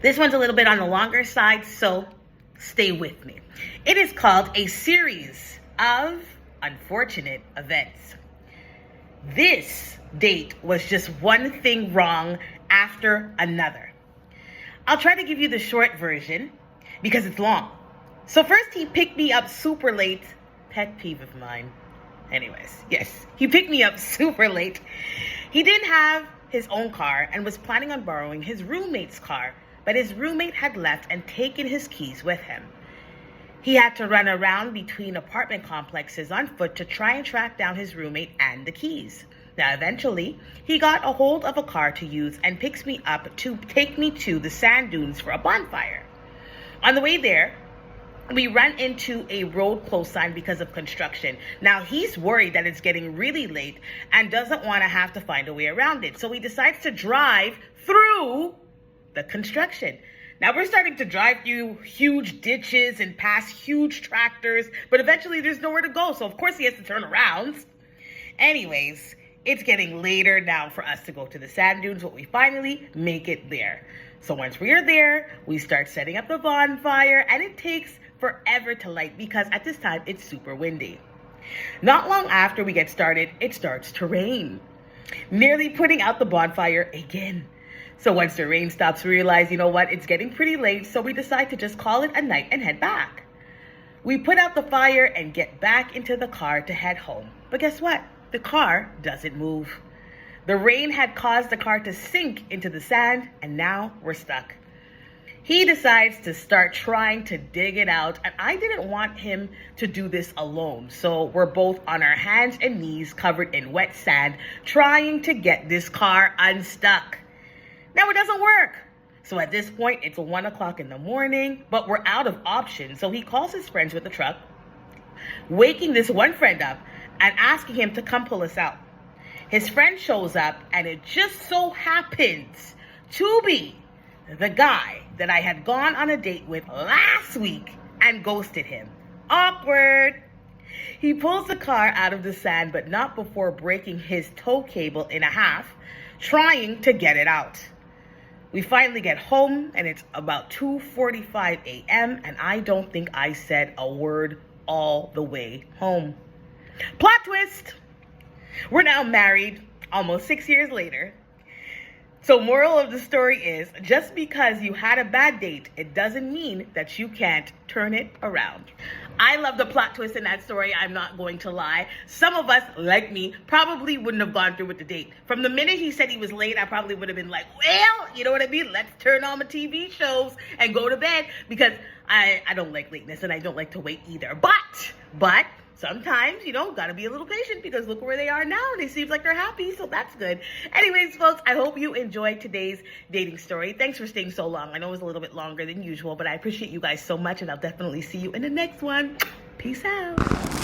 This one's a little bit on the longer side, so stay with me. It is called A Series of Unfortunate Events. This date was just one thing wrong after another. I'll try to give you the short version because it's long. So first he picked me up super late. Pet peeve of mine. Anyways, yes, he picked me up super late. He didn't have his own car and was planning on borrowing his roommate's car, but his roommate had left and taken his keys with him. He had to run around between apartment complexes on foot to try and track down his roommate and the keys. Now, eventually, he got a hold of a car to use and picks me up to take me to the sand dunes for a bonfire. On the way there, we run into a road closed sign because of construction. Now, he's worried that it's getting really late and doesn't want to have to find a way around it. So he decides to drive through the construction. Now, we're starting to drive through huge ditches and past huge tractors, but eventually there's nowhere to go. So, of course, he has to turn around. Anyways, it's getting later now for us to go to the sand dunes, but we finally make it there. So once we are there, we start setting up the bonfire, and it takes forever to light because at this time it's super windy. Not long after we get started, it starts to rain, nearly putting out the bonfire again. So once the rain stops, we realize, you know what, it's getting pretty late, so we decide to just call it a night and head back. We put out the fire and get back into the car to head home. But guess what? The car doesn't move. The rain had caused the car to sink into the sand, and now we're stuck. He decides to start trying to dig it out, and I didn't want him to do this alone. So we're both on our hands and knees covered in wet sand trying to get this car unstuck. Now it doesn't work. So at this point, it's 1 o'clock in the morning, but we're out of options. So he calls his friends with the truck, waking this one friend up and asking him to come pull us out. His friend shows up, and it just so happens to be the guy that I had gone on a date with last week and ghosted him. Awkward. He pulls the car out of the sand, but not before breaking his tow cable in half, trying to get it out. We finally get home, and it's about 2:45 a.m., and I don't think I said a word all the way home. Plot twist! We're now married almost 6 years later. So moral of the story is, just because you had a bad date, it doesn't mean that you can't turn it around. I love the plot twist in that story, I'm not going to lie. Some of us, like me, probably wouldn't have gone through with the date. From the minute he said he was late, I probably would have been like, well, you know what I mean? Let's turn on the TV shows and go to bed, because I don't like lateness and I don't like to wait either. But sometimes, gotta be a little patient, because look where they are now. They seem like they're happy, so that's good. Anyways, folks, I hope you enjoyed today's dating story. Thanks for staying so long. I know it was a little bit longer than usual, but I appreciate you guys so much, and I'll definitely see you in the next one. Peace out.